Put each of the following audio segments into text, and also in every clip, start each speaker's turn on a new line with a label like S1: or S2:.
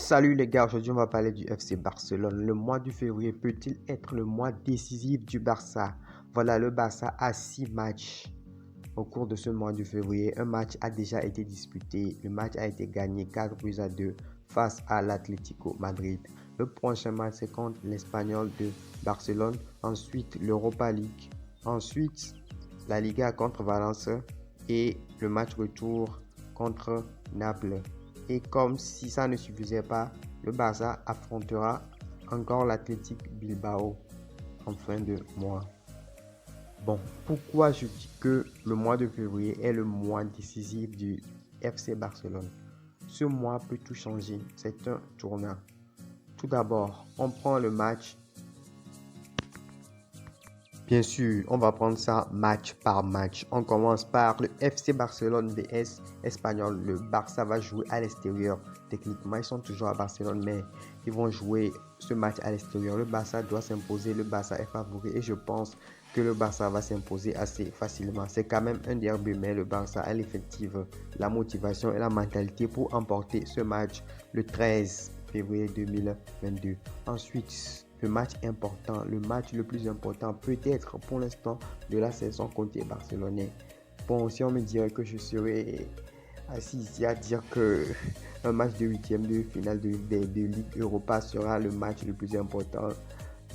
S1: Salut les gars, aujourd'hui on va parler du FC Barcelone. Le mois de février peut-il être le mois décisif du Barça? Voilà, le Barça a 6 matchs au cours de ce mois de février. Un match a déjà été disputé. Le match a été gagné 4-2 face à l'Atlético Madrid. Le prochain match c'est contre l'Espagnol de Barcelone. Ensuite l'Europa League. Ensuite la Liga contre Valence. Et le match retour contre Naples. Et comme si ça ne suffisait pas, le Barça affrontera encore l'Athletic Bilbao en fin de mois. Bon, pourquoi je dis que le mois de février est le mois décisif du FC Barcelone? Ce mois peut tout changer, c'est un tournant. Tout d'abord, on prend le match. Bien sûr, on va prendre ça match par match. On commence par le FC Barcelone vs Espanyol. Le Barça va jouer à l'extérieur. Techniquement, ils sont toujours à Barcelone, mais ils vont jouer ce match à l'extérieur. Le Barça doit s'imposer. Le Barça est favori et je pense que le Barça va s'imposer assez facilement. C'est quand même un derby, mais le Barça a l'effectif, la motivation et la mentalité pour emporter ce match le 13 février 2022. Ensuite, le match important, le match le plus important peut-être pour l'instant de la saison côté barcelonais. Bon, si on me dirait que je serais assis ici à dire que un match de huitième de finale de Ligue Europa sera le match le plus important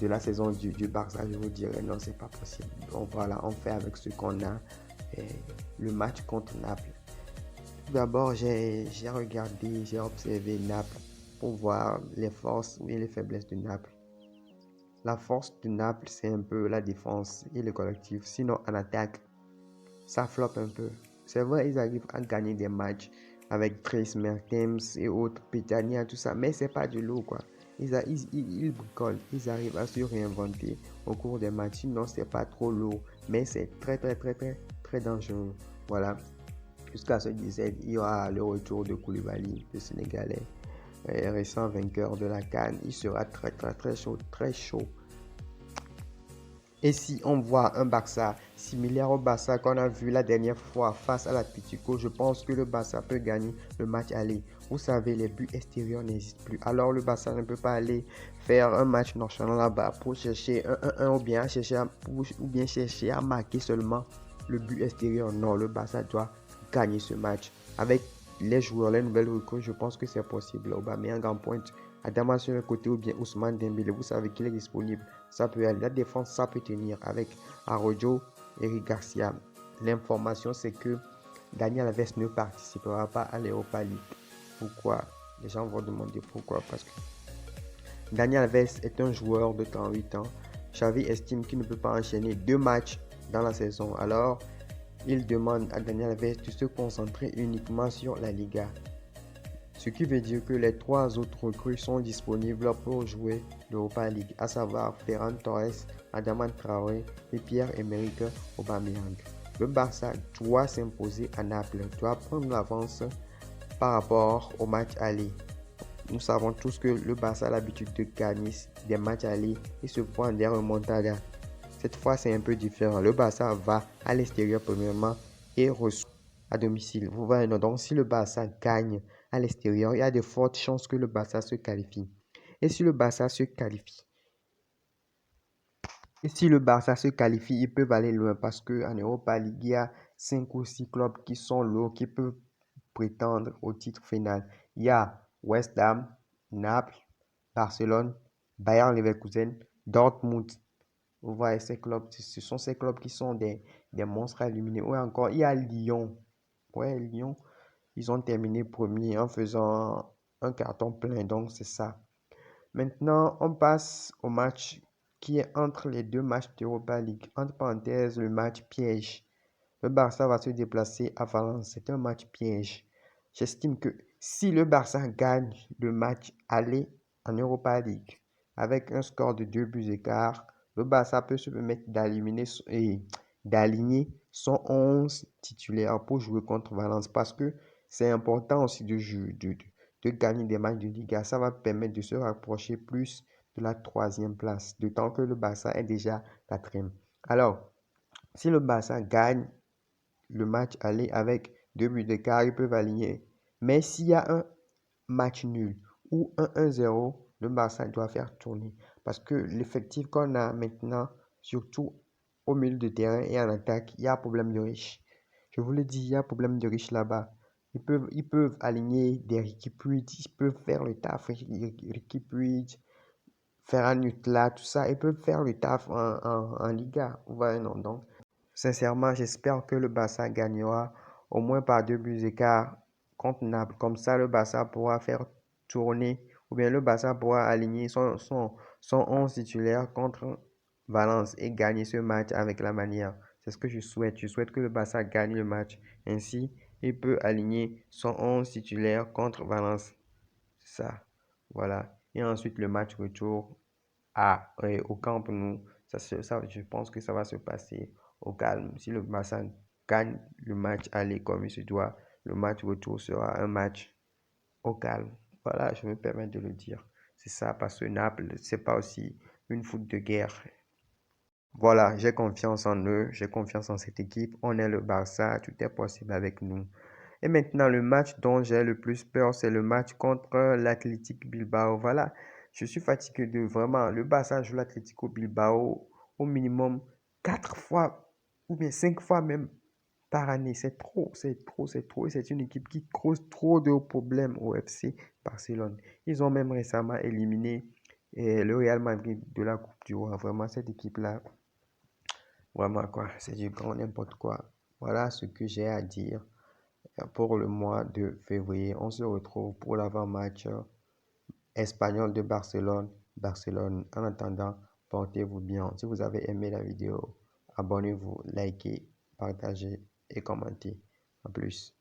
S1: de la saison du Barça, je vous dirais non, c'est pas possible. Donc voilà, on fait avec ce qu'on a. Le match contre Naples. Tout d'abord, j'ai regardé, j'ai observé Naples pour voir les forces et les faiblesses de Naples. La force de Naples, c'est un peu la défense et le collectif. Sinon, en attaque, ça floppe un peu. C'est vrai, ils arrivent à gagner des matchs avec Dries Mertens et autres, Petagna, tout ça, mais c'est pas de l'eau, quoi. Ils bricolent, ils arrivent à se réinventer au cours des matchs. Sinon, c'est pas trop lourd, mais c'est très dangereux. Voilà. Jusqu'à ce 17, il y aura le retour de Koulibaly, le Sénégalais, récent vainqueur de la CAN. Il sera très chaud. Et si on voit un Barça similaire au Barça qu'on a vu la dernière fois face à l'Atlético, je pense que le Barça peut gagner le match aller. Vous savez, les buts extérieurs n'existent plus. Alors le Barça ne peut pas aller faire un match nonchalant là-bas pour chercher un 1 ou bien chercher à marquer seulement le but extérieur. Non, le Barça doit gagner ce match. Avec les joueurs, les nouvelles recrues, je pense que c'est possible. Aubameyang en pointe, Adama sur le côté ou bien Ousmane Dembélé, vous savez qu'il est disponible. Ça peut aller. La défense, ça peut tenir avec Arroyo et Eric Garcia. L'information, c'est que Daniel Alves ne participera pas à l'Europa League. Pourquoi? Les gens vont demander pourquoi. Parce que Daniel Alves est un joueur de 38 ans. Xavi estime qu'il ne peut pas enchaîner 2 matchs dans la saison. Alors, il demande à Daniel Alves de se concentrer uniquement sur la Liga. Ce qui veut dire que les 3 autres recrues sont disponibles pour jouer l'Europa League, à savoir Ferran Torres, Adama Traoré et Pierre-Emerick Aubameyang. Le Barça doit s'imposer à Naples, doit prendre l'avance par rapport au match aller. Nous savons tous que le Barça a l'habitude de gagner des matchs aller et se prendre des remontadas. Cette fois, c'est un peu différent. Le Barça va à l'extérieur premièrement et reçoit à domicile. Vous voyez, donc si le Barça gagne à l'extérieur, il y a de fortes chances que le Barça se qualifie. Et si le Barça se qualifie, ils peuvent aller loin parce qu'en Europa League, il y a 5 ou 6 clubs qui sont lourds, qui peuvent prétendre au titre final. Il y a West Ham, Naples, Barcelone, Bayern Leverkusen, Dortmund. Vous voyez, ces clubs, ce sont ces clubs qui sont des monstres à éliminer. Ou encore, il y a Lyon. Ouais, Lyon, ils ont terminé premier en faisant un carton plein. Donc, c'est ça. Maintenant, on passe au match qui est entre les 2 matchs d'Europa League. Entre parenthèses, le match piège. Le Barça va se déplacer à Valence. C'est un match piège. J'estime que si le Barça gagne le match aller en Europa League avec un score de 2 buts d'écart, le Barça peut se permettre d'aligner son 11 titulaire pour jouer contre Valence parce que c'est important aussi de gagner des matchs de Liga. Ça va permettre de se rapprocher plus de la 3e place, d'autant que le Barça est déjà 4e. Alors, si le Barça gagne le match aller avec 2 buts d'écart, ils peuvent aligner. Mais s'il y a un match nul ou 1-1-0, le Barça doit faire tourner. Parce que l'effectif qu'on a maintenant, surtout au milieu de terrain et en attaque, il y a un problème de riche. Je vous le dis, il y a un problème de riche là-bas. Ils peuvent aligner des Riqui Puig, ils peuvent faire le taf, Riqui Puig, Ferran Jutla, tout ça, ils peuvent faire le taf en Liga. Vous voyez, non? Donc, sincèrement, j'espère que le Barça gagnera au moins par 2 buts d'écart contre Naples. Comme ça, le Barça pourra faire tourner, ou bien le Barça pourra aligner son 11 titulaire contre Valence et gagner ce match avec la manière. C'est ce que je souhaite. Je souhaite que le Barça gagne le match. Ainsi, il peut aligner son 11 titulaire contre Valence. C'est ça. Voilà. Et ensuite, le match retour au Camp Nou. Je pense que ça va se passer au calme. Si le Barça gagne le match aller comme il se doit, le match retour sera un match au calme. Voilà, je me permets de le dire. C'est ça, parce que Naples, c'est pas aussi une foot de guerre. Voilà, j'ai confiance en eux, j'ai confiance en cette équipe. On est le Barça, tout est possible avec nous. Et maintenant, le match dont j'ai le plus peur, c'est le match contre l'Athletic Bilbao. Voilà, je suis fatigué de vraiment. Le Barça joue l'Atlético Bilbao au minimum 4 fois ou bien 5 fois même par année. C'est trop, c'est trop, c'est trop. Et c'est une équipe qui cause trop de problèmes au FC Barcelone. Ils ont même récemment éliminé le Real Madrid de la Coupe du Roi. Vraiment, cette équipe-là, vraiment quoi, c'est du grand n'importe quoi. Voilà ce que j'ai à dire pour le mois de février. On se retrouve pour l'avant-match espagnol de Barcelone. Barcelone. En attendant, portez-vous bien. Si vous avez aimé la vidéo, abonnez-vous, likez, partagez et commentez. En plus.